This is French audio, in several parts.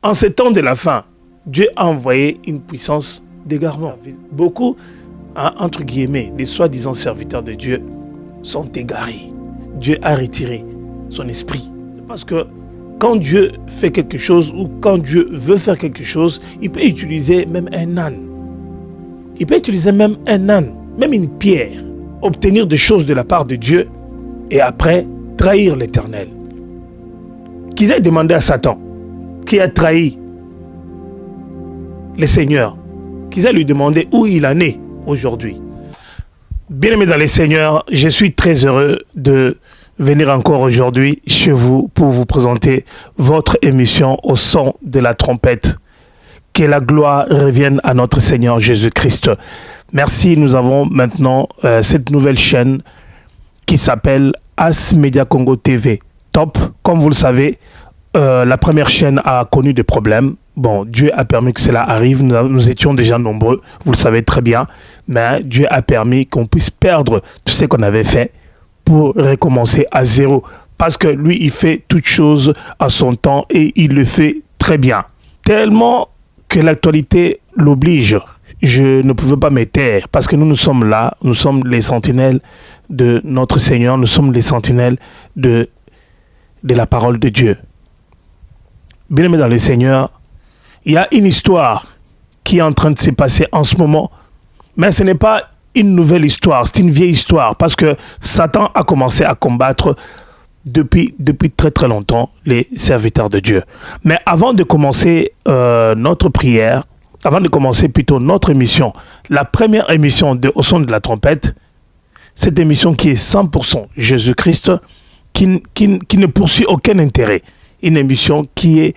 En ces temps de la fin, Dieu a envoyé une puissance d'égarement. Beaucoup, entre guillemets, des soi-disant serviteurs de Dieu sont égarés. Dieu a retiré son esprit. Parce que quand Dieu fait quelque chose ou quand Dieu veut faire quelque chose, il peut utiliser même un âne. Il peut utiliser même un âne, même une pierre, obtenir des choses de la part de Dieu et après trahir l'Éternel. Qu'ils aient demandé à Satan, qui a trahi le Seigneur, qu'ils aient lui demandé où il en est aujourd'hui. Bien-aimés dans les Seigneurs, je suis très heureux de venir encore aujourd'hui chez vous pour vous présenter votre émission au son de la trompette. Que la gloire revienne à notre Seigneur Jésus-Christ. Merci, nous avons maintenant cette nouvelle chaîne qui s'appelle As Media Congo TV. Top, comme vous le savez, la première chaîne a connu des problèmes. Bon, Dieu a permis que cela arrive. Nous étions déjà nombreux, vous le savez très bien. Mais Dieu a permis qu'on puisse perdre tout ce qu'on avait fait pour recommencer à zéro. Parce que lui, il fait toutes choses à son temps et il le fait très bien. Tellement que l'actualité l'oblige. Je ne pouvais pas me taire parce que nous sommes là. Nous sommes les sentinelles de notre Seigneur. Nous sommes les sentinelles de la parole de Dieu. Bien-aimés dans le Seigneur, il y a une histoire qui est en train de se passer en ce moment. Mais ce n'est pas une nouvelle histoire, c'est une vieille histoire parce que Satan a commencé à combattre depuis très très longtemps les serviteurs de Dieu. Mais avant de commencer notre prière, avant de commencer plutôt notre émission, la première émission de Au son de la trompette, cette émission qui est 100% Jésus-Christ, qui ne poursuit aucun intérêt. Une émission qui est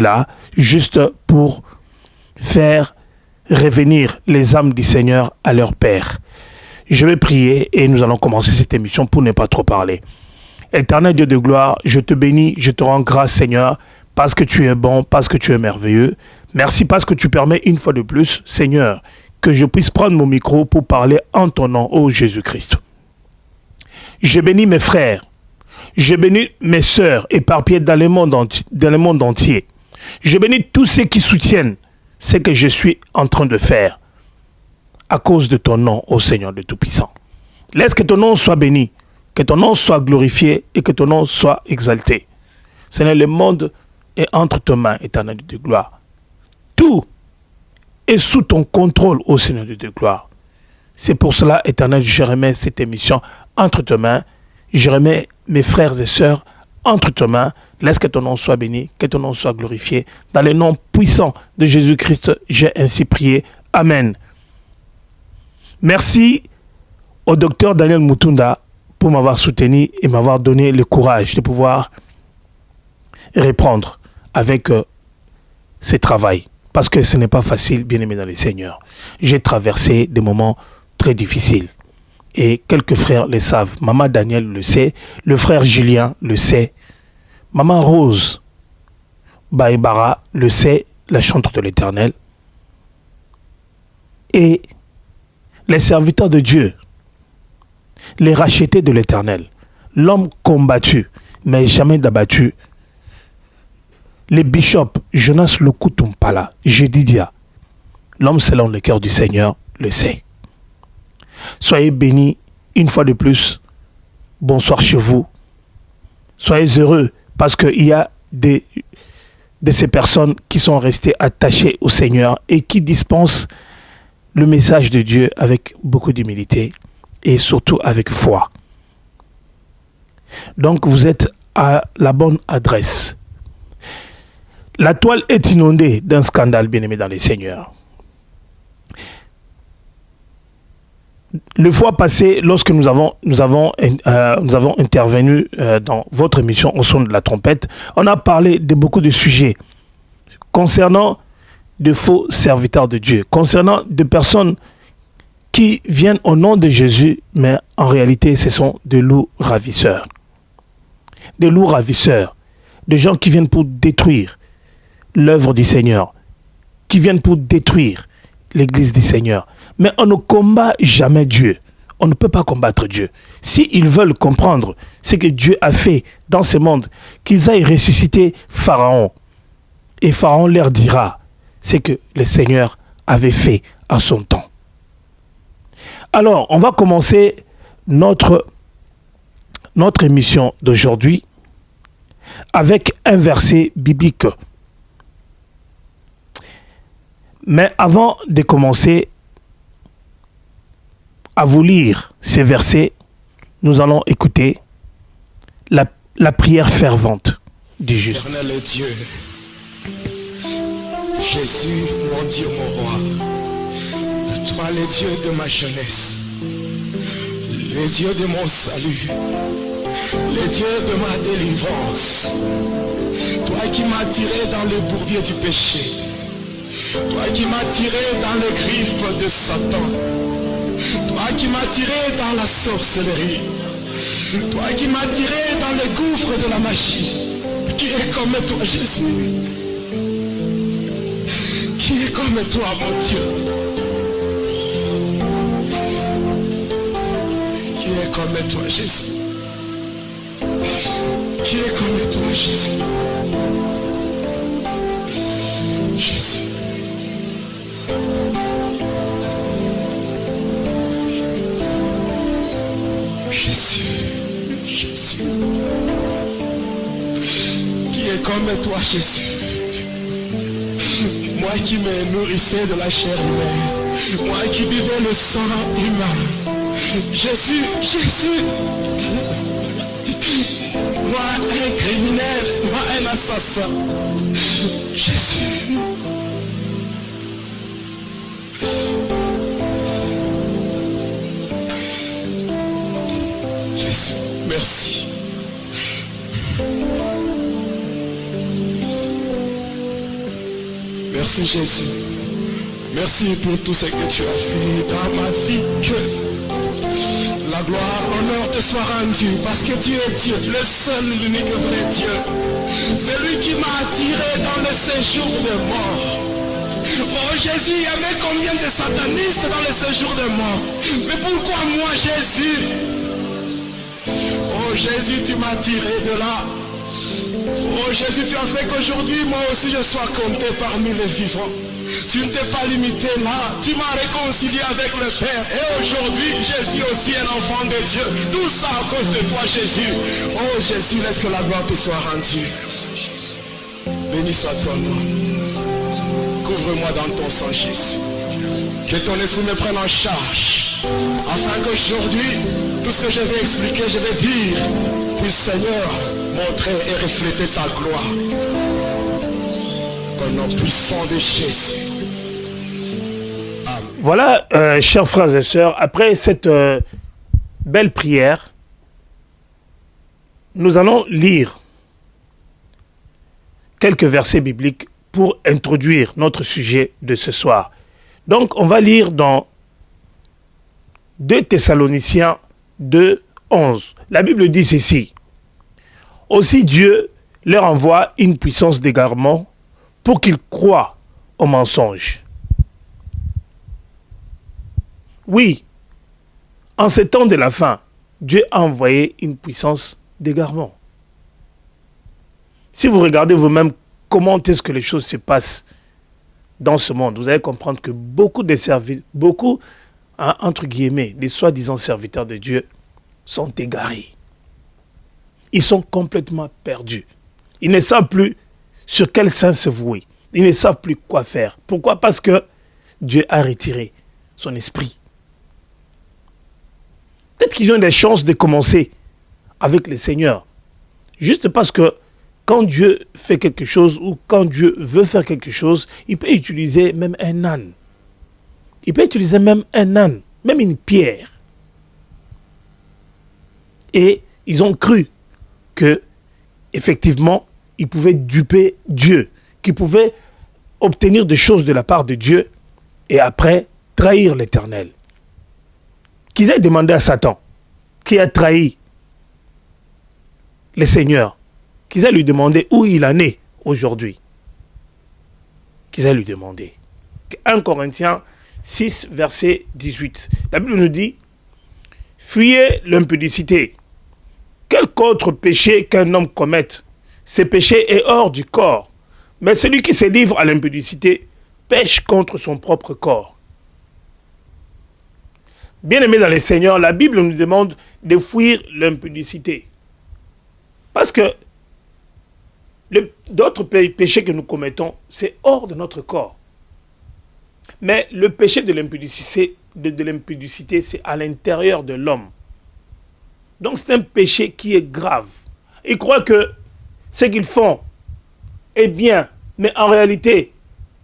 là juste pour faire revenir les âmes du Seigneur à leur Père. Je vais prier et nous allons commencer cette émission pour ne pas trop parler. Éternel Dieu de gloire, je te bénis, je te rends grâce Seigneur, parce que tu es bon, parce que tu es merveilleux. Merci parce que tu permets une fois de plus, Seigneur, que je puisse prendre mon micro pour parler en ton nom, ô Jésus-Christ. Je bénis mes frères, je bénis mes sœurs éparpillées dans le monde entier. Je bénis tous ceux qui soutiennent ce que je suis en train de faire à cause de ton nom, ô Seigneur de Tout-Puissant. Laisse que ton nom soit béni, que ton nom soit glorifié et que ton nom soit exalté. Seigneur, le monde est entre tes mains, éternel de gloire. Tout est sous ton contrôle, ô Seigneur de gloire. C'est pour cela, éternel, je remets cette émission entre tes mains. Je remets mes frères et sœurs entre tes mains. Laisse que ton nom soit béni, que ton nom soit glorifié. Dans le nom puissant de Jésus-Christ, j'ai ainsi prié. Amen. Merci au docteur Daniel Mutunda pour m'avoir soutenu et m'avoir donné le courage de pouvoir répondre avec ce travail. Parce que ce n'est pas facile, bien aimé dans le Seigneur. J'ai traversé des moments très difficiles. Et quelques frères le savent. Maman Daniel le sait. Le frère Julien le sait. Maman Rose Baïbara le sait, la chantre de l'Éternel. Et les serviteurs de Dieu, les rachetés de l'Éternel, l'homme combattu, mais jamais d'abattu, les bishops, Jonas Lokutumpala, Jedidia, l'homme selon le cœur du Seigneur, le sait. Soyez bénis une fois de plus. Bonsoir chez vous. Soyez heureux parce qu'il y a de ces personnes qui sont restées attachées au Seigneur et qui dispensent le message de Dieu avec beaucoup d'humilité et surtout avec foi. Donc vous êtes à la bonne adresse. La toile est inondée d'un scandale, bien-aimé dans les Seigneurs. Le fois passé, lorsque nous avons intervenu dans votre émission Au son de la trompette, on a parlé de beaucoup de sujets concernant de faux serviteurs de Dieu, concernant des personnes qui viennent au nom de Jésus, mais en réalité, ce sont des loups ravisseurs. Des loups ravisseurs, des gens qui viennent pour détruire l'œuvre du Seigneur, qui viennent pour détruire l'église du Seigneur. Mais on ne combat jamais Dieu. on ne peut pas combattre Dieu. S'ils veulent comprendre ce que Dieu a fait dans ce monde, qu'ils aillent ressusciter Pharaon. Et Pharaon leur dira ce que le Seigneur avait fait à son temps. Alors, on va commencer notre émission d'aujourd'hui avec un verset biblique. Mais avant de commencer à vous lire ces versets, nous allons écouter la prière fervente du juste. Éternel Dieu, Jésus, mon Dieu, mon roi, toi le Dieu de ma jeunesse, le Dieu de mon salut, le Dieu de ma délivrance, toi qui m'as tiré dans le bourbier du péché, toi qui m'as tiré dans les griffes de Satan, toi qui m'as tiré dans la sorcellerie, toi qui m'as tiré dans les gouffres de la magie, qui est comme toi Jésus, qui est comme toi mon Dieu, qui est comme toi Jésus, qui est comme toi Jésus, Jésus. Jésus, qui est comme toi Jésus, moi qui me nourrissais de la chair humaine, moi qui buvais le sang humain, Jésus, moi un criminel, moi un assassin, Jésus. Merci. Merci Jésus. Merci pour tout ce que tu as fait dans ma vie. Que la gloire, l'honneur te soit rendu parce que tu es Dieu, le seul, l'unique vrai Dieu. C'est lui qui m'a attiré dans le séjour des morts. Oh Jésus, il y avait combien de satanistes dans le séjour des morts? Mais pourquoi moi Jésus? Oh Jésus, tu m'as tiré de là. Oh Jésus, tu as fait qu'aujourd'hui, moi aussi, je sois compté parmi les vivants. Tu ne t'es pas limité là. Tu m'as réconcilié avec le Père. Et aujourd'hui, je suis aussi un enfant de Dieu. Tout ça à cause de toi, Jésus. Oh Jésus, laisse que la gloire te soit rendue. Béni soit ton nom. Couvre-moi dans ton sang, Jésus. Que ton esprit me prenne en charge. Afin qu'aujourd'hui, tout ce que je vais expliquer, je vais dire, puisse Seigneur montrer et refléter ta gloire. Au nom puissant de Jésus. Amen. Voilà, chers frères et sœurs, après cette belle prière, nous allons lire quelques versets bibliques pour introduire notre sujet de ce soir. Donc, on va lire dans 2 Thessaloniciens 2, 11. La Bible dit ceci. Aussi Dieu leur envoie une puissance d'égarement pour qu'ils croient au mensonge. Oui, en ces temps de la fin, Dieu a envoyé une puissance d'égarement. Si vous regardez vous-même comment est-ce que les choses se passent dans ce monde, vous allez comprendre que beaucoup, entre guillemets, des soi-disant serviteurs de Dieu sont égarés. Ils sont complètement perdus. Ils ne savent plus sur quel sein se vouer. Ils ne savent plus quoi faire. Pourquoi? Parce que Dieu a retiré son esprit. Peut-être qu'ils ont des chances de commencer avec le Seigneur. Juste parce que quand Dieu fait quelque chose ou quand Dieu veut faire quelque chose, il peut utiliser même un âne. Il peut utiliser même un âne, même une pierre. Et ils ont cru que, effectivement, ils pouvaient duper Dieu, qu'ils pouvaient obtenir des choses de la part de Dieu et après trahir l'Éternel. Qu'ils aient demandé à Satan, qui a trahi le Seigneur, qu'ils aient lui demandé où il en est aujourd'hui. Qu'ils aient lui demandé. 1 Corinthiens 6, verset 18. La Bible nous dit Fuyez l'impudicité. Quelque autre péché qu'un homme commette, ce péché est hors du corps. Mais celui qui se livre à l'impudicité pêche contre son propre corps. Bien-aimés dans le Seigneur, la Bible nous demande de fuir l'impudicité. Parce que d'autres péchés que nous commettons, c'est hors de notre corps. Mais le péché de l'impudicité, c'est à l'intérieur de l'homme. Donc c'est un péché qui est grave. Ils croient que ce qu'ils font est bien, mais en réalité,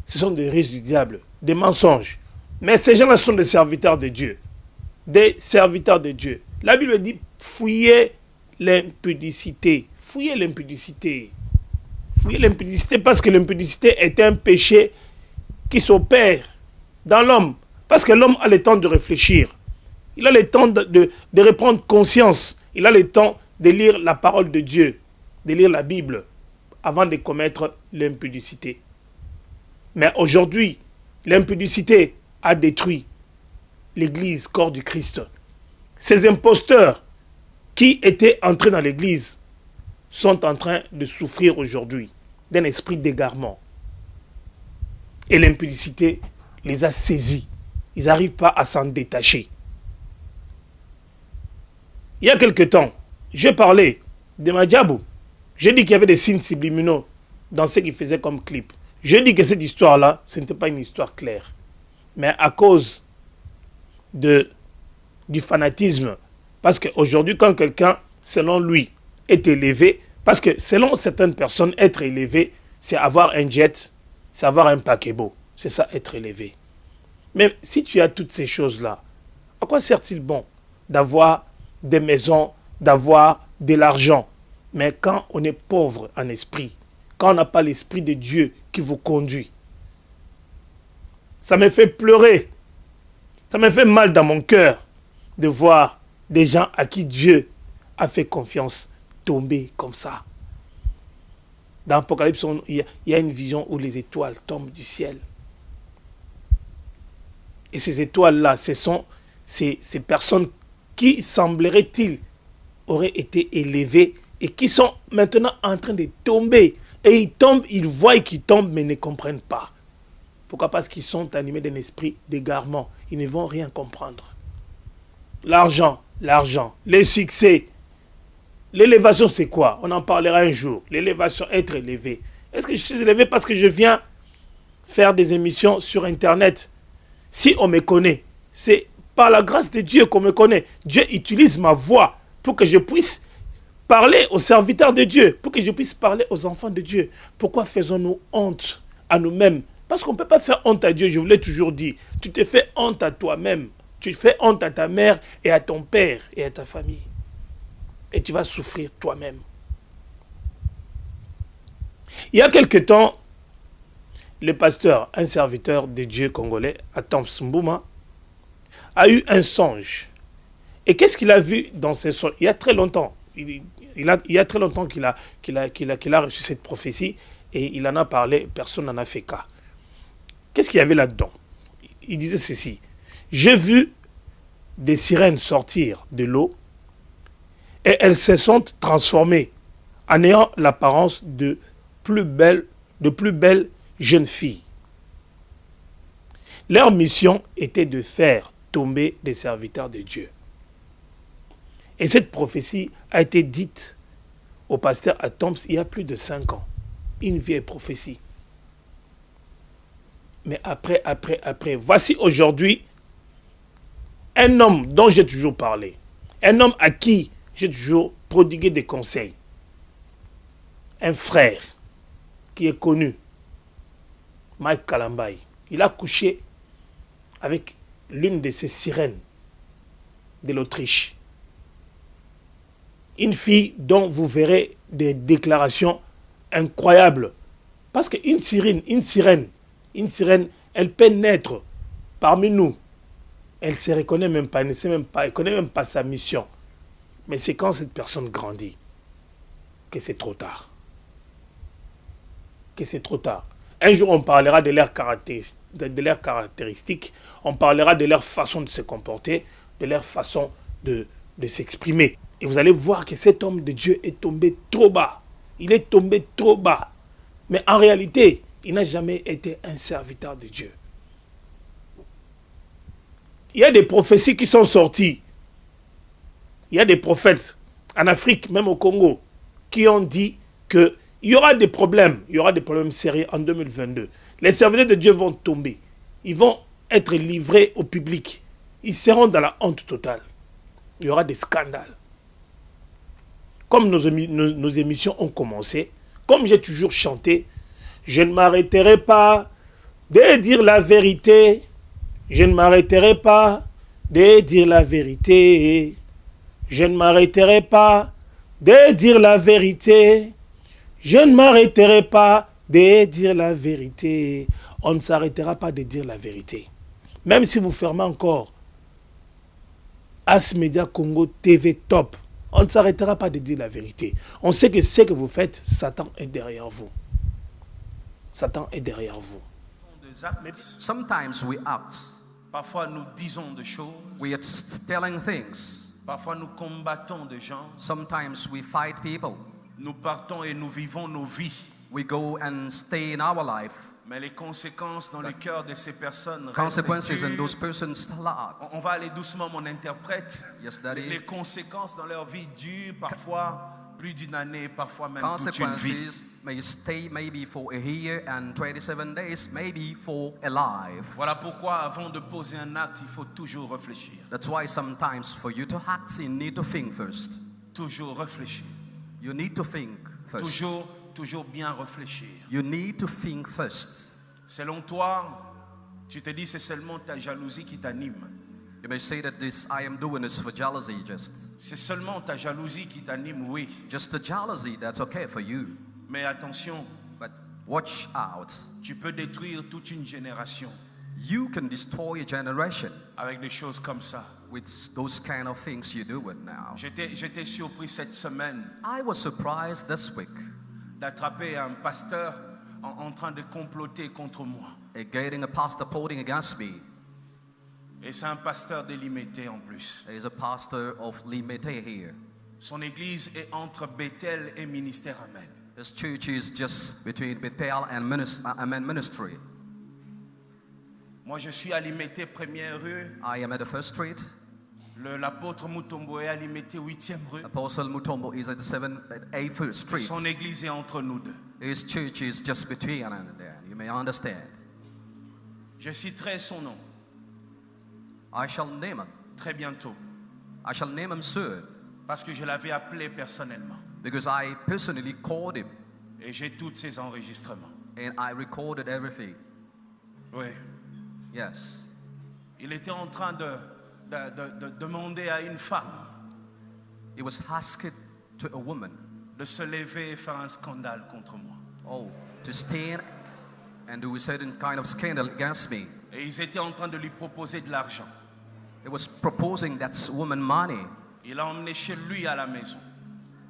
ce sont des ruses du diable, des mensonges. Mais ces gens-là sont des serviteurs de Dieu. Des serviteurs de Dieu. La Bible dit, fuyez l'impudicité. Fuyez l'impudicité. Fuyez l'impudicité parce que l'impudicité est un péché qui s'opère dans l'homme. Parce que l'homme a le temps de réfléchir. Il a le temps de reprendre conscience. Il a le temps de lire la parole de Dieu, de lire la Bible, avant de commettre l'impudicité. Mais aujourd'hui, l'impudicité a détruit l'Église, corps du Christ. Ces imposteurs qui étaient entrés dans l'Église sont en train de souffrir aujourd'hui d'un esprit d'égarement. Et l'impudicité les a saisis. Ils n'arrivent pas à s'en détacher. Il y a quelque temps, j'ai parlé de Madjabou. J'ai dit qu'il y avait des signes subliminaux dans ce qu'il faisait comme clip. J'ai dit que cette histoire-là, ce n'était pas une histoire claire. Mais à cause du fanatisme, parce qu'aujourd'hui, quand quelqu'un, selon lui, est élevé, parce que selon certaines personnes, être élevé, c'est avoir un jet, c'est avoir un paquebot. C'est ça, être élevé. Mais si tu as toutes ces choses-là, à quoi sert-il bon d'avoir des maisons, d'avoir de l'argent? Mais quand on est pauvre en esprit, quand on n'a pas l'esprit de Dieu qui vous conduit, ça me fait pleurer. Ça me fait mal dans mon cœur de voir des gens à qui Dieu a fait confiance tomber comme ça. Dans l'Apocalypse, il y a une vision où les étoiles tombent du ciel. Et ces étoiles-là, ce sont ces personnes qui, semblerait-il, auraient été élevées et qui sont maintenant en train de tomber. Et ils tombent, ils voient qu'ils tombent, mais ne comprennent pas. Pourquoi? Parce qu'ils sont animés d'un esprit d'égarement. Ils ne vont rien comprendre. L'argent, les succès. L'élévation, c'est quoi? On en parlera un jour. L'élévation, être élevé. Est-ce que je suis élevé parce que je viens faire des émissions sur Internet? Si on me connaît, c'est par la grâce de Dieu qu'on me connaît. Dieu utilise ma voix pour que je puisse parler aux serviteurs de Dieu, pour que je puisse parler aux enfants de Dieu. Pourquoi faisons-nous honte à nous-mêmes? Parce qu'on ne peut pas faire honte à Dieu, je vous l'ai toujours dit. Tu te fais honte à toi-même. Tu fais honte à ta mère et à ton père et à ta famille. Et tu vas souffrir toi-même. Il y a quelque temps, le pasteur, un serviteur de Dieu congolais, à Tamsumbouma, a eu un songe. Et qu'est-ce qu'il a vu dans ce songe? Il y a très longtemps. Il y a très longtemps qu'il a reçu cette prophétie et il en a parlé, personne n'en a fait cas. Qu'est-ce qu'il y avait là-dedans? Il disait ceci: j'ai vu des sirènes sortir de l'eau et elles se sont transformées en ayant l'apparence de plus belles jeunes filles. Leur mission était de faire tomber des serviteurs de Dieu. Et cette prophétie a été dite au pasteur à Toms il y a plus de 5 ans. Une vieille prophétie. Mais après, voici aujourd'hui un homme dont j'ai toujours parlé. Un homme à qui j'ai toujours prodigué des conseils. Un frère qui est connu, Mike Kalambaï. Il a couché avec l'une de ces sirènes de l'Autriche. Une fille dont vous verrez des déclarations incroyables. Parce qu'une sirène, elle peut naître parmi nous. Elle ne se reconnaît même pas, elle ne sait même pas, elle ne connaît même pas sa mission. Mais c'est quand cette personne grandit que c'est trop tard. Que c'est trop tard. Un jour, on parlera de leurs caractéristiques, on parlera de leur façon de se comporter, de leur façon de s'exprimer. Et vous allez voir que cet homme de Dieu est tombé trop bas. Il est tombé trop bas. Mais en réalité, il n'a jamais été un serviteur de Dieu. Il y a des prophéties qui sont sorties. Il y a des prophètes en Afrique, même au Congo, qui ont dit qu'il y aura des problèmes. Il y aura des problèmes sérieux en 2022. Les serviteurs de Dieu vont tomber. Ils vont être livrés au public. Ils seront dans la honte totale. Il y aura des scandales. Comme nos émissions ont commencé, comme j'ai toujours chanté, je ne m'arrêterai pas de dire la vérité. Je ne m'arrêterai pas de dire la vérité. Je ne m'arrêterai pas de dire la vérité. Je ne m'arrêterai pas de dire la vérité. On ne s'arrêtera pas de dire la vérité. Même si vous fermez encore As Media Congo TV Top, on ne s'arrêtera pas de dire la vérité. On sait que ce que vous faites, Satan est derrière vous. Satan est derrière vous. Sometimes we act. Parfois nous disons des choses. We are telling things. Parfois nous combattons des gens. Sometimes we fight people. Nous partons et nous vivons nos vies. We go and stay in our life. Mais les conséquences dans le cœur de ces personnes Consequences restent in those person's lives. On va aller doucement, mon interprète. Yes, Daddy. Les conséquences dans leur vie durent parfois plus d'une année, parfois même toute une vie. Consequences may stay maybe for a year and 27 days, maybe for a life. Voilà pourquoi avant de poser un acte, il faut toujours réfléchir. That's why sometimes for you to act, you need to think first. Toujours réfléchir. You need to think first. Toujours bien réfléchir. You need to think first. Selon toi, tu te dis c'est seulement ta jalousie qui t'anime. You may say that this I am doing is for jealousy just. C'est seulement ta jalousie qui t'anime, oui. Just the jealousy, that's okay for you. Mais attention, But watch out. tu peux détruire toute une génération You can destroy a generation avec des choses comme ça. with those kind of things you're doing now. J'étais surpris cette semaine I was surprised this week d'attraper un pasteur en train de comploter contre moi. at getting a pastor plotting against me. Et c'est un pasteur délimité en plus. There is a pastor of Limete here. Son église est entre Bethel et Ministère Amen. This church is just between Bethel and Amen Ministry. Moi, je suis à Limité, première rue. I am at the first street. L'apôtre Mutombo est à Limité, 8e rue. Apostle Mutombo is at the 8th Et street. son église est entre nous deux. His church is just between and there. You may understand. Je citerai son nom I shall name him. très bientôt. I shall name him soon Parce que je l'avais appelé personnellement. because I personally called him Et j'ai tous ses enregistrements. and I recorded everything. Oui. Yes. Il était en train de demander à une femme He was asked to a woman, de se lever et faire un scandale contre moi. to stand and do a certain kind of scandal against me. Et ils étaient en train de lui proposer de l'argent. He was proposing that woman money, Il l'a emmené chez lui à la maison.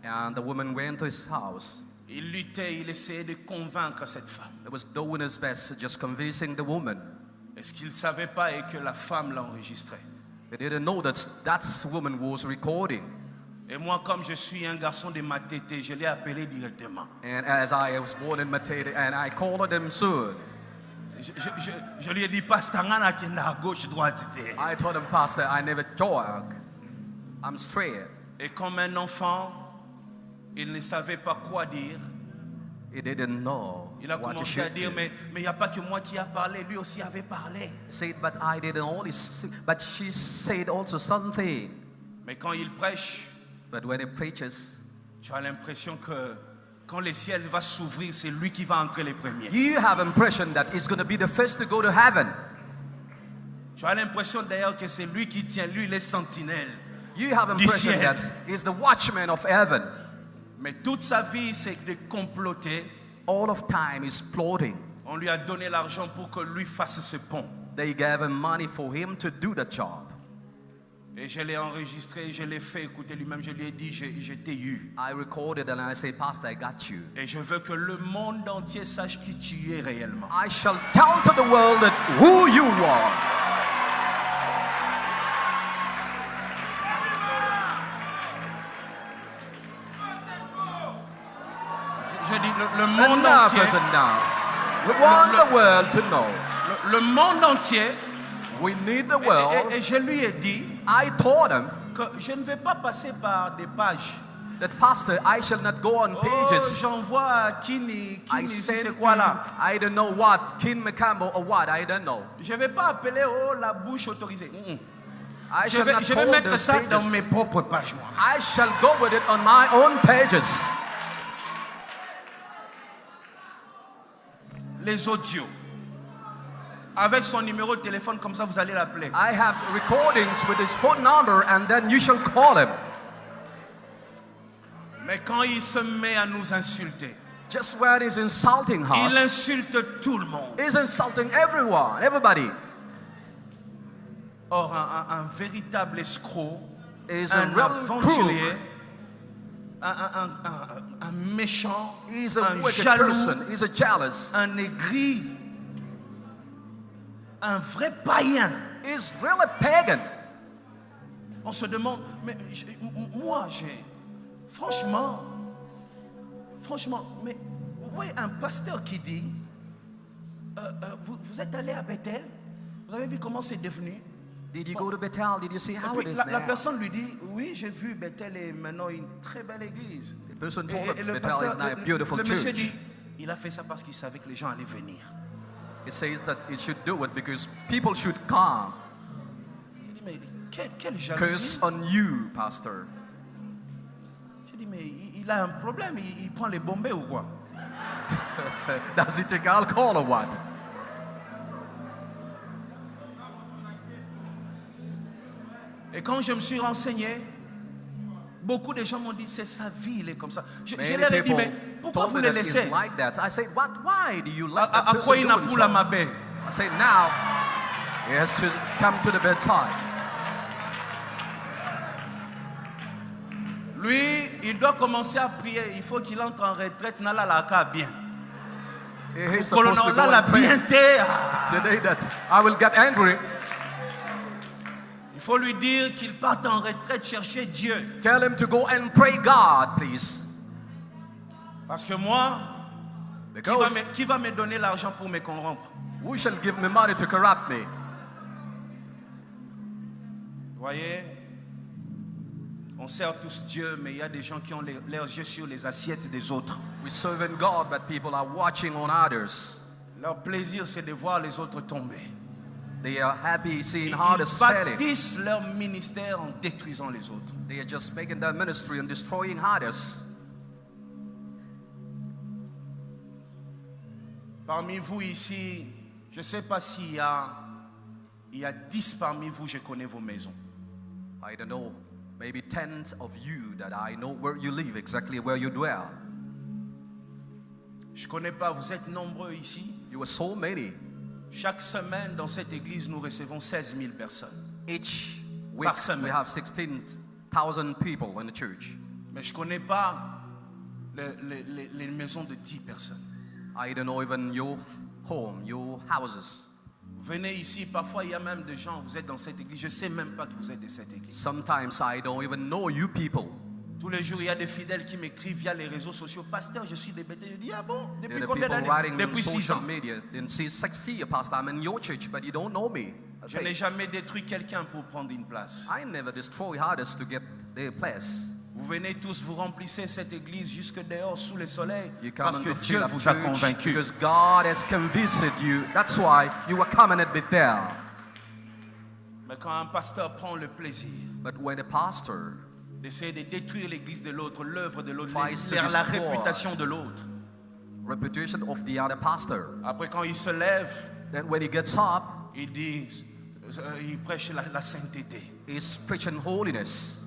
and the woman went to his house. Il luttait, il essayait de convaincre cette femme. He was doing his best, just convincing the woman. Et ce qu'il ne savait pas est que la femme l'enregistrait. He didn't know that woman was recording. Et moi, comme je suis un garçon de Matete, je l'ai appelé directement. And as I was born in Matete, and I called him soon. Je lui ai dit, Pastangana qui est à gauche, droite. I told him, Pastor, I never jog. I'm straight. Et comme un enfant, il ne savait pas quoi dire. He didn't know Il a what to commencé à should dire, do. mais il n'y a pas que moi qui a parlé, lui aussi avait parlé. He said, but I didn't only but she said also something. Mais quand il prêche, But when he preaches, tu as l'impression que quand le ciel va s'ouvrir, c'est lui qui va entrer les premiers. you have impression that he's going to be the first to go to heaven. Tu as l'impression d'ailleurs que c'est lui qui tient, lui les sentinelles. You have Du impression ciel. that he's the watchman of heaven. Mais toute sa vie, c'est de comploter. All of time is plotting. On lui a donné l'argent pour que lui fasse ce pont. They gave him money for him to do the job. Et je l'ai enregistré, je l'ai fait écouter lui-même, je lui ai dit, je t'ai eu. I recorded and I said, Pastor, I got you. Et je veux que le monde entier sache qui tu es réellement. I shall tell to the world that who you are. Je dis le monde Enough entier. is enough. We want the world to know. Le monde entier. We need the world. Et je lui ai dit I told him que je ne vais pas passer par des pages. that, Pastor, I shall not go on Oh, pages. j'envoie Kini, I c'est sent quoi to, là? I don't know what, Kin McCampbell or what, I don't know. Je ne vais pas appeler la bouche autorisée. I Je shall vais, not je vais hold mettre those ça dans mes pages. propres pages, moi. I shall go with it on my own pages. Les audios. Avec son numéro de téléphone, comme ça vous allez l'appeler. I have recordings with his phone number and then you shall call him. Mais quand il se met à nous insulter, Just when he's insulting il us, insulte tout le monde. he's insulting everyone, everybody. Or, un véritable escroc, He's a un real aventurier, crook. un méchant, He's a un wicked jaloux, person. He's a jealous. un aigri, un vrai païen. He's really pagan. On se demande, mais moi, franchement, mais oui, un pasteur qui dit, vous êtes allé à Bethel, vous avez vu comment c'est devenu? Did you go to Bethel? Did you see Et how puis, it is la now? personne lui dit, oui, j'ai vu Bethel est maintenant une très belle église. The person told Et him le Bethel pasteur, is now a beautiful le monsieur church. dit, il a fait ça parce qu'il savait que les gens allaient venir. It says that he should do it because people should come. Je dis, mais quelle jalousie. Curse on you, Pastor. Je dis, mais il a un problème, il prend les bombés ou quoi? Does he take alcohol or what? Et quand je me suis renseigné, beaucoup de gens m'ont dit, c'est sa vie, il est comme ça. Je Many leur ai dit, people mais pourquoi told vous me le that he's laissez? like that. I said, why do you let that À quoi person il n'a doing plus la so? mabé? I said, now he has to come to the bedside. Lui, il doit commencer à prier. Il faut qu'il entre en retraite. Nala la ka bien. He's supposed to go Colonel la and pray. bien te. The day that I will get angry, Il faut lui dire qu'il parte en retraite chercher Dieu. tell him to go and pray God, please. Parce que moi, Because qui va me donner l'argent pour me corrompre? who shall give me money to corrupt me? Voyez, on sert tous Dieu, mais il y a des gens qui ont leurs yeux sur les assiettes des autres. We serve in God, but people are watching on others. Leur plaisir, c'est de voir les autres tomber. They are happy seeing Ils others failing. bâtissent leur ministère en détruisant les autres. They are just making their ministry and destroying others. Parmi vous ici, je ne sais pas s'il y a 10 parmi vous, je connais vos maisons. I don't know, maybe tens of you that I know where you live, exactly where you dwell. Je ne connais pas, vous êtes nombreux ici. You are so many. Chaque semaine, dans cette église, nous recevons 16 000 personnes. Each week Par semaine. we have 16,000 people in the church. Mais je ne connais pas les maisons de 10 personnes. I don't know even your home, your houses. Vous venez ici, parfois il y a même des gens, vous êtes dans cette église, je ne sais même pas que vous êtes de cette église. Sometimes I don't even know you people. Tous les jours, il y a des fidèles qui m'écrivent via les réseaux sociaux. Pasteur, je suis de Bethel. Je dis, ah bon? There Depuis are combien people d'années? writing on Depuis 6 social ans. media. Then see you, Pastor, I'm in your church, but you don't know me. I Je n'ai say, jamais détruit quelqu'un pour prendre une place. I never destroy others to get their place. Vous venez tous, vous remplissez cette église jusque dehors sous le soleil You come parce and que to Dieu fill up vous a church convaincu. because God has convinced you. That's why you are coming at Bethel. Mais quand un pasteur prend le plaisir But when a pastor d'essayer de détruire l'église de l'autre, l'œuvre de l'autre, Tries to la destroy. réputation de l'autre, reputation of the other pastor, après quand il se lève, then when he gets up, il dit, il prêche la sainteté. he's preaching holiness.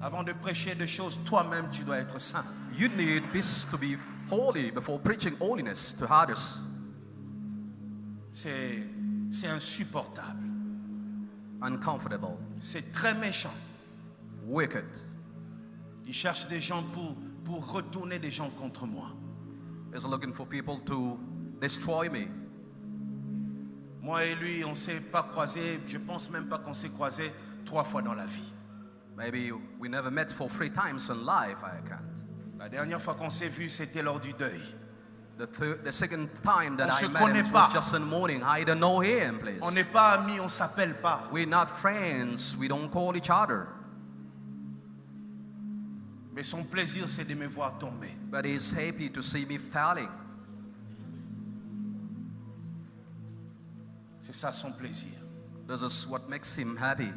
Avant de prêcher des choses, toi-même tu dois être saint. You need this to be holy before preaching holiness to others. C'est insupportable. Uncomfortable, C'est très méchant. wicked. Il cherche des gens pour retourner des gens contre moi. He's looking for people to destroy me. Moi et lui, on ne s'est pas croisés. Je pense même pas qu'on s'est croisés 3 fois dans la vie. Maybe we never met for 3 times in life. I can't. La dernière fois qu'on s'est vu, c'était lors du deuil. The second time that On I se met him connaît it pas. was just in the morning. I don't know him, please. On n'est pas amis, on ne s'appelle pas. We're not friends. We don't call each other. Mais son plaisir, c'est de me voir tomber. But he's happy to see me falling. C'est ça son plaisir. This is what makes him happy.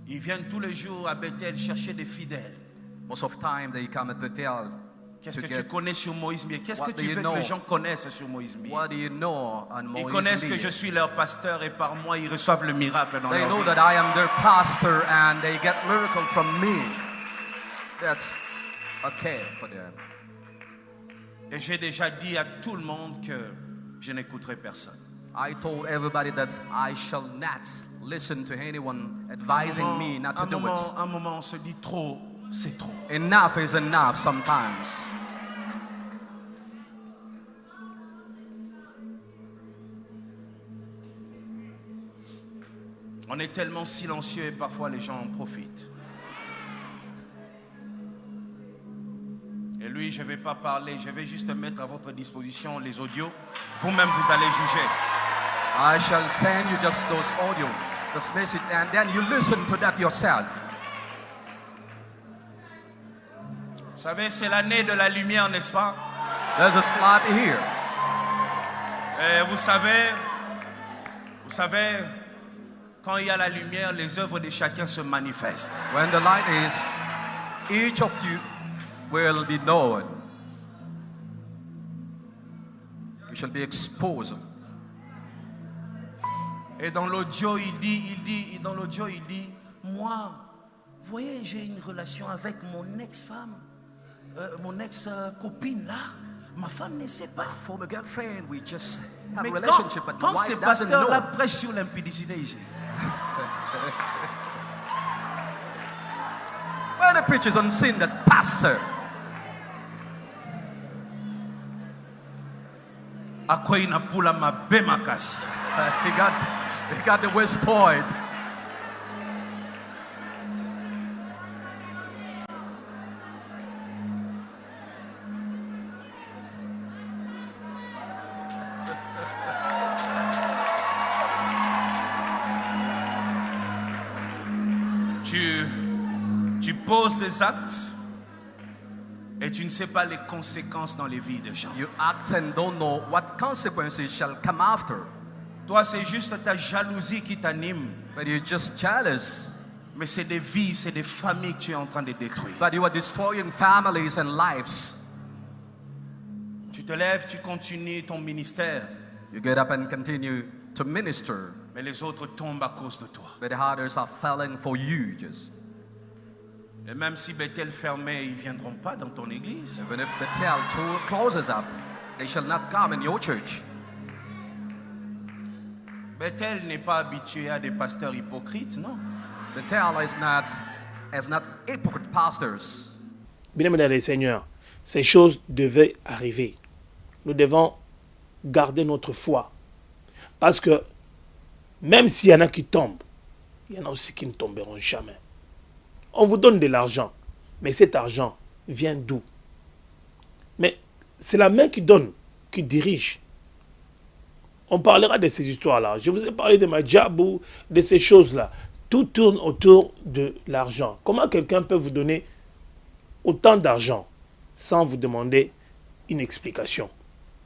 Ils viennent tous les jours à Bethel chercher des fidèles. Most of the time they come at Bethel. Qu'est-ce to que get- tu connais sur Moïse Mier? Qu'est-ce What que do tu you veux know? que les gens connaissent sur Moïse Mier? What do you know on Ils Moïse connaissent que Mier? je suis leur pasteur et par moi, ils reçoivent le miracle dans They leur know vie. that I am their pastor and they get miracle from me. That's okay for them. Et j'ai déjà dit à tout le monde que je n'écouterai personne. I told everybody that I shall not listen to anyone advising me not to do it. Un moment, on se dit trop, c'est trop. Enough is enough sometimes. On est tellement silencieux et parfois les gens en profitent. Et lui, je ne vais pas parler, je vais juste mettre à votre disposition les audios. Vous-même, vous allez juger. I shall send you just those audio, this message, and then you listen to that yourself. Vous savez, c'est l'année de la lumière, n'est-ce pas? There's a slot here. Et vous savez, quand il y a la lumière, les œuvres de chacun se manifestent. When the light is, each of you will be known. You shall be exposed. Et dans l'audio, il dit, moi, vous voyez, j'ai une relation avec mon ex-femme, mon ex-copine là. Ma femme ne sait pas. For my girlfriend, we just have Mais a relationship, but the quand ce wife doesn't pasteur-là know. prêche sur l'impudicité ici, When the preacher's on sin, that pastor, à quoi il n'a pas la mabe makasi. he got the West Point. Tu poses des actes et tu ne sais pas les conséquences dans les vies des gens. You act and don't know what consequences shall come after. Toi, c'est juste ta jalousie qui t'anime. But you're just jealous. Mais c'est des vies, c'est des familles que tu es en train de détruire. But you are destroying families and lives. Tu te lèves, tu continues ton ministère, You get up and continue to minister, mais les autres tombent à cause de toi. but the others are falling for you just. Et même si Bethel fermait, ils ne viendront pas dans ton église. Even if Bethel closes up, they shall not come in your church. Bethel n'est pas habitué à des pasteurs hypocrites, non. Bethel is not hypocrite pastors. Bien-aimés dans le Seigneur, ces choses devaient arriver. Nous devons garder notre foi. Parce que même s'il y en a qui tombent, il y en a aussi qui ne tomberont jamais. On vous donne de l'argent, mais cet argent vient d'où? Mais c'est la main qui donne, qui dirige. On parlera de ces histoires-là. Je vous ai parlé de Madjabou, de ces choses-là. Tout tourne autour de l'argent. Comment quelqu'un peut vous donner autant d'argent sans vous demander une explication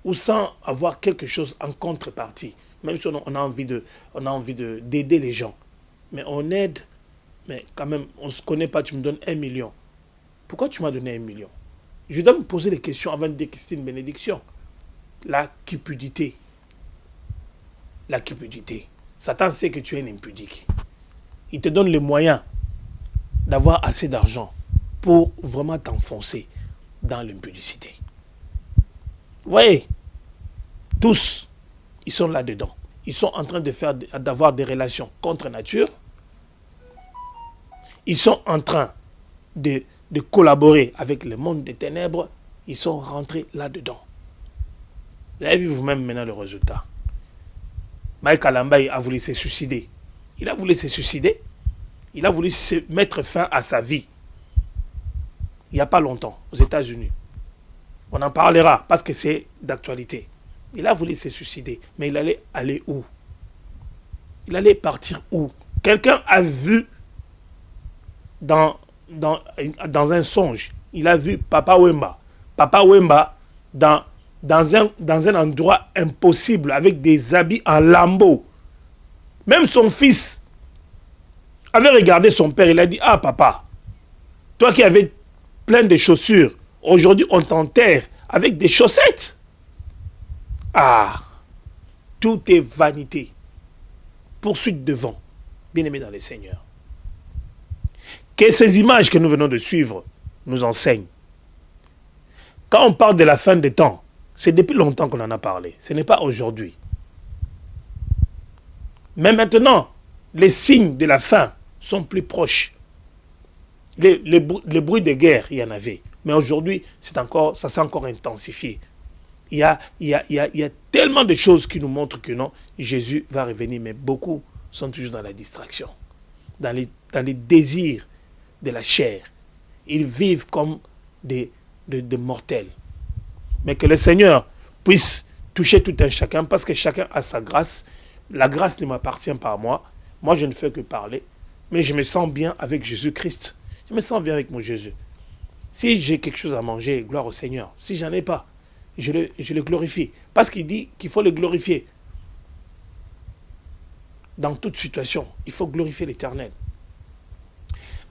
ou sans avoir quelque chose en contrepartie? Même si on a envie d'aider les gens. Mais on aide, mais quand même, on ne se connaît pas, tu me donnes 1 million. Pourquoi tu m'as donné 1 million? Je dois me poser les questions avant de dire que c'est une bénédiction. La cupidité. La cupidité. Satan sait que tu es un impudique. Il te donne les moyens d'avoir assez d'argent pour vraiment t'enfoncer dans l'impudicité. Vous voyez, tous, ils sont là-dedans. Ils sont en train d'avoir des relations contre nature. Ils sont en train de collaborer avec le monde des ténèbres. Ils sont rentrés là-dedans. Vous avez vu vous-même maintenant le résultat. Mike Alambaye a voulu se suicider. Il a voulu se suicider. Il a voulu se mettre fin à sa vie. il n'y a pas longtemps, aux États-Unis. On en parlera parce que c'est d'actualité. Il a voulu se suicider, mais il allait aller où? Il allait partir où? Quelqu'un a vu dans un songe, il a vu Papa Wemba. Papa Wemba dans un endroit impossible, avec des habits en lambeaux. Même son fils avait regardé son père, il a dit, ah papa, toi qui avais plein de chaussures, aujourd'hui on t'enterre avec des chaussettes. Ah, tout est vanité. Poursuite de vent, bien-aimé dans le Seigneur. Que ces images que nous venons de suivre nous enseignent. Quand on parle de la fin des temps, c'est depuis longtemps qu'on en a parlé. Ce n'est pas aujourd'hui. Mais maintenant, les signes de la fin sont plus proches. Les bruits de guerre, il y en avait. Mais aujourd'hui, ça s'est encore intensifié. Il y a tellement de choses qui nous montrent que non, Jésus va revenir. Mais beaucoup sont toujours dans la distraction, dans les désirs de la chair. Ils vivent comme des mortels. Mais que le Seigneur puisse toucher tout un chacun, parce que chacun a sa grâce. La grâce ne m'appartient pas à moi. Moi, je ne fais que parler. Mais je me sens bien avec Jésus-Christ. Je me sens bien avec mon Jésus. Si j'ai quelque chose à manger, gloire au Seigneur. Si j'en ai pas, je le glorifie. Parce qu'il dit qu'il faut le glorifier. Dans toute situation, il faut glorifier l'Éternel.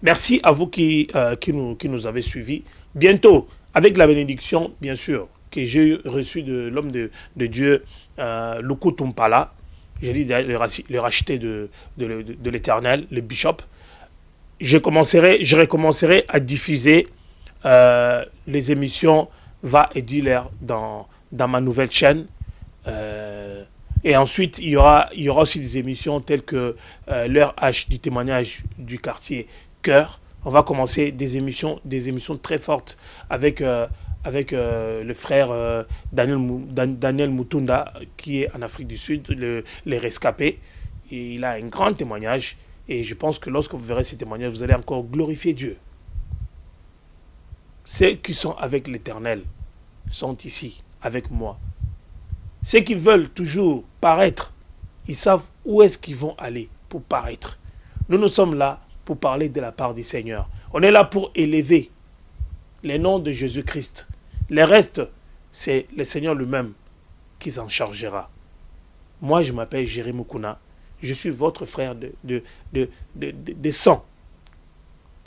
Merci à vous qui nous avez suivis. Bientôt, avec la bénédiction, bien sûr, que j'ai reçue de l'homme de Dieu, Luku Tumpala, j'ai dit le racheté de l'Éternel, le bishop, je recommencerai à diffuser les émissions Va et Dealer dans ma nouvelle chaîne. Et ensuite, il y aura aussi des émissions telles que l'heure H du témoignage du quartier Cœur. On va commencer des émissions très fortes avec le frère Daniel Mutunda, qui est en Afrique du Sud, les rescapés. Et il a un grand témoignage. Et je pense que lorsque vous verrez ces témoignages, vous allez encore glorifier Dieu. Ceux qui sont avec l'Éternel sont ici, avec moi. Ceux qui veulent toujours paraître, ils savent où est-ce qu'ils vont aller pour paraître. Nous sommes là pour parler de la part du Seigneur. On est là pour élever le nom de Jésus-Christ. Le reste, c'est le Seigneur lui-même qui s'en chargera. Moi, je m'appelle Jérémy Kouna. Je suis votre frère de sang.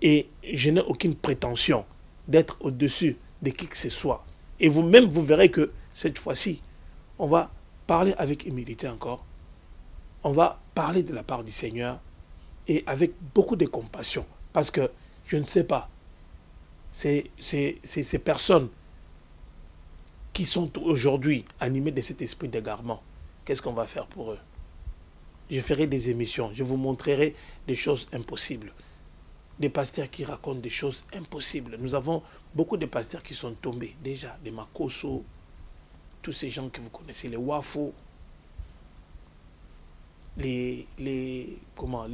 Et je n'ai aucune prétention d'être au-dessus de qui que ce soit. Et vous-même, vous verrez que cette fois-ci, on va parler avec humilité encore. On va parler de la part du Seigneur et avec beaucoup de compassion. Parce que, je ne sais pas, c'est ces personnes qui sont aujourd'hui animées de cet esprit d'égarement. Qu'est-ce qu'on va faire pour eux? Je ferai des émissions, je vous montrerai des choses impossibles. Des pasteurs qui racontent des choses impossibles. Nous avons beaucoup de pasteurs qui sont tombés déjà, les Makoso, tous ces gens que vous connaissez, les Wafo, les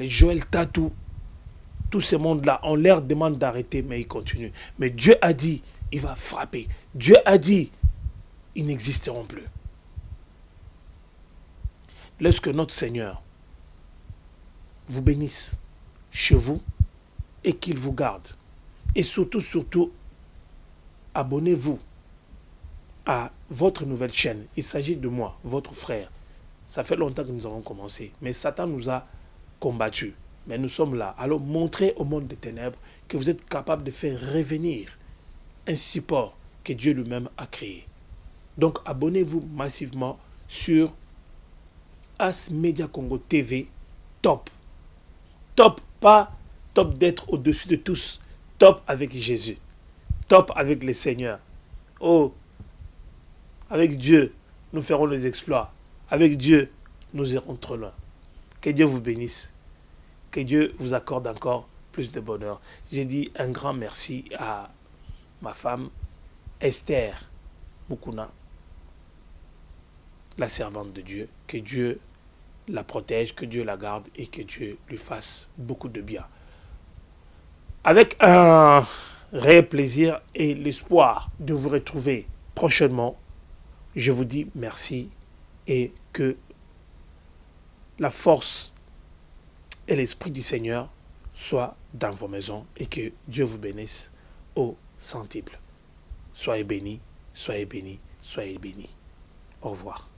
Joël Tatou, tous ces mondes-là, on leur demande d'arrêter, mais ils continuent. Mais Dieu a dit, il va frapper. Dieu a dit, ils n'existeront plus. Lorsque notre Seigneur vous bénisse chez vous et qu'il vous garde. Et surtout, abonnez-vous à votre nouvelle chaîne. Il s'agit de moi, votre frère. Ça fait longtemps que nous avons commencé, mais Satan nous a combattus. Mais nous sommes là. Alors montrez au monde des ténèbres que vous êtes capable de faire revenir un support que Dieu lui-même a créé. Donc abonnez-vous massivement sur As Media Congo TV, top. Top, pas top d'être au-dessus de tous. Top avec Jésus. Top avec le Seigneur. Oh, avec Dieu, nous ferons les exploits. Avec Dieu, nous irons trop loin. Que Dieu vous bénisse. Que Dieu vous accorde encore plus de bonheur. J'ai dit un grand merci à ma femme, Esther Mukuna, la servante de Dieu. Que Dieu la protège, que Dieu la garde et que Dieu lui fasse beaucoup de bien. Avec un réel plaisir et l'espoir de vous retrouver prochainement. Je vous dis merci et que la force et l'esprit du Seigneur soient dans vos maisons et que Dieu vous bénisse au centuple. Soyez bénis, soyez bénis, soyez bénis. Au revoir.